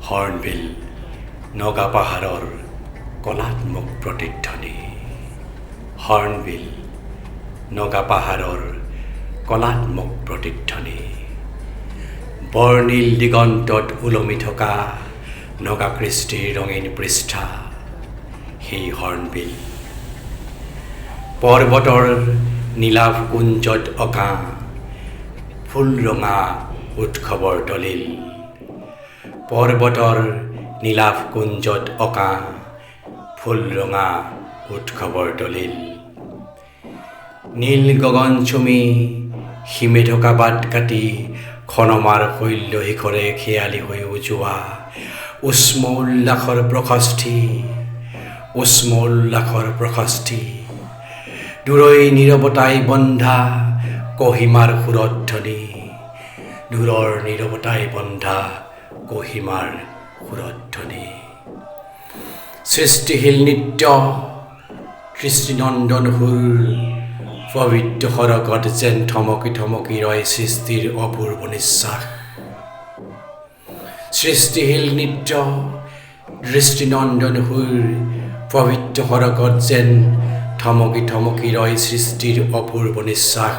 Hornbill Naga পাহাৰৰ কলাত্মক প্ৰতিধ্বনি। হৰ্ণবিল নগা পাহাৰৰ কলাত্মক প্ৰতিধ্বনি। বৰ্ণিল দিগন্তত ওলমি থকা নগা কৃষ্টিৰ ৰঙীন পৃষ্ঠা, সেই হৰ্ণবিল। পৰ্বতৰ নীলাভ কুঞ্জত অঁকা ফুল ৰঙা উৎসৱৰ দলিল। পৰ্বতৰ নীলাভ কুঞ্জত অঁকা ফুল ৰঙা উৎসৱৰ দলিল। নীল গগন চুমি হিমে ঢকা বাট কাটি খনমাৰ শৈল্য শিখৰে খেয়ালি হৈ উজোৱা উষ্ম উল্লাসৰ প্ৰশস্তি, উষ্ম উল্লাসৰ প্ৰশস্তি। দূৰৈ নীৰৱতাই বন্ধা কহিমাৰ সুৰধ্বনি, দূৰৰ নীৰৱতাই বন্ধা কহিমাৰ সুৰধ্বনি। সৃষ্টিশীল নৃত্য দৃষ্টিনন্দন সুৰ, পবিত্ৰ সৰগত যেন থমকি থমকি ৰয় সৃষ্টিৰ অপূৰ্ব নিশ্বাস। সৃষ্টিশীল নৃত্য দৃষ্টিনন্দন সুৰ, পবিত্ৰ সৰগত যেন থমকি থমকি ৰয় সৃষ্টিৰ অপূৰ্ব নিশ্বাস।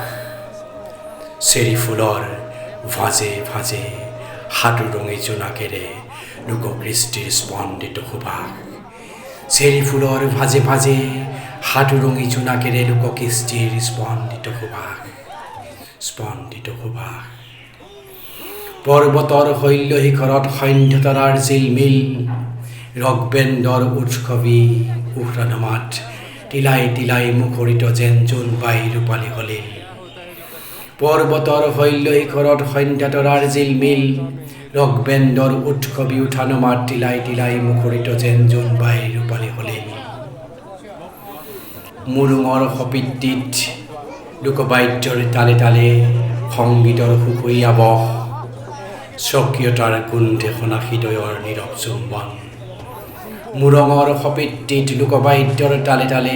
চেৰি ফুলৰ ভাঁজে ভাঁজে সাতোৰঙী জোনাকেৰে লোককৃষ্টিৰ স্পন্দিত সুবাস। চেৰি ফুলৰ ভাঁজে ভাঁজে সাতোৰঙী জোনাকেৰে লোককৃষ্টিৰ স্পন্দিত সুবাস, স্পন্দিত সুবাস। পৰ্বতৰ শৈল্য শিখৰত সন্ধ্যতৰাৰ জিলমিল, ৰগবেন্দৰ উৎসৱী উহ্ৰাণমাত তিলাই তিলাই মুখৰিত যেন জোনবাই ৰূপালী সলিল। পৰ্বতৰ শৈল্য শিখৰত সন্ধ্যাতৰাৰ জিলমিল, ৰগবেন্দৰ উৎসৱী উঠানমাত তিলাই তিলাই মুখৰিত যেন জোনবাই ৰূপালী সলিল। মুৰুঙৰ সপিত্তিত লোকবাদ্যৰ তালে তালে সংগীতৰ সুখী আৱহ, স্বকীয়তাৰ গোন্ধে সনা হৃদয়ৰ নীৰৱ চুম্বন। মুৰুঙৰ সপিত্তিত লোকবাদ্যৰ তালে তালে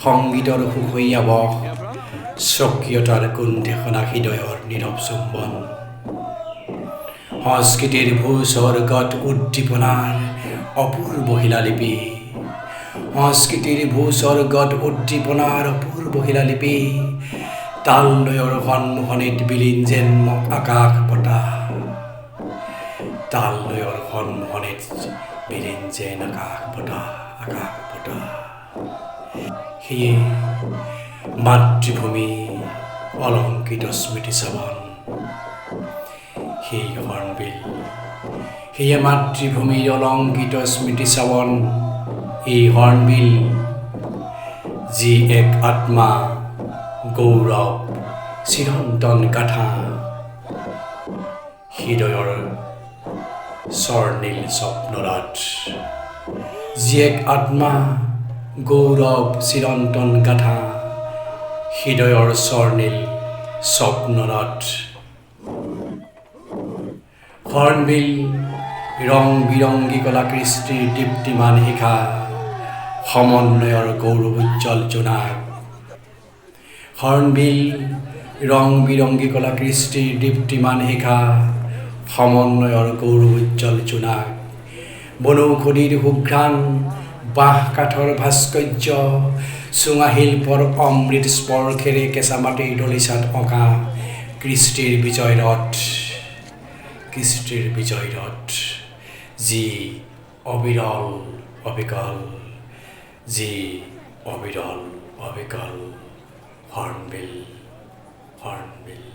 সংগীতৰ সুখী আৱহ, স্বকীয়তাৰ গোন্ধে সনা হৃদয়ৰ নীৰৱ চুম্বন। সংস্কৃতিৰ ভূস্বৰ্গত উদ্দীপনাৰ অপূৰ্ব শিলালিপি, সংস্কৃতিৰ ভূস্বৰ্গত উদ্দীপনাৰ অপূৰ্ব শিলালিপি। তাললয়ৰ সন্মুখনিত বিলীন যেন আকাশ বতাহ, তাললয়ৰ সন্মুখনিত বিলীন যেন আকাশ বতাহ, আকাশ বতাহ। সেয়ে মাতৃভূমি অলংকৃত স্মৃতি চাবন, সেই হৰ্ণবিল। সেয়ে মাতৃভূমিৰ অলংকৃত স্মৃতি চাবন এই হৰ্ণবিল, যি এক আত্মা গৌৰৱ চিৰন্তন গাথা। হৃদয়ৰ স্বৰ্ণিল স্বপ্নৰাত, যি এক আত্মা গৌৰৱ চিৰন্তন গাথা। হৃদয়ৰ স্বৰ্ণিল স্বপ্নৰাত। হৰ্ণবিল ৰং বিৰংগী কলাকৃষ্টিৰ দীপ্তিমান শিখা, সমন্বয়ৰ গৌৰৱ উজ্জ্বল জোনাক। হৰ্ণবিল ৰং বিৰংগী কলাকৃষ্টিৰ দীপ্তিমান শিখা, সমন্বয়ৰ গৌৰৱ উজ্জ্বল জোনাক। বনৌষধিৰ সুঘ্ৰাণ, বাঁহ কাঠৰ ভাস্কৰ্য, চুঙা শিল্পৰ অমৃত স্পৰ্শেৰে কেঁচা মাটিৰ দলিচাত অঁকা কৃষ্টিৰ বিজয় ৰথ, কৃষ্টিৰ বিজয় ৰথ। যি অবিৰল অবিকল, যি অবিৰল অবিকল হৰ্ণবিল, হৰ্ণবিল।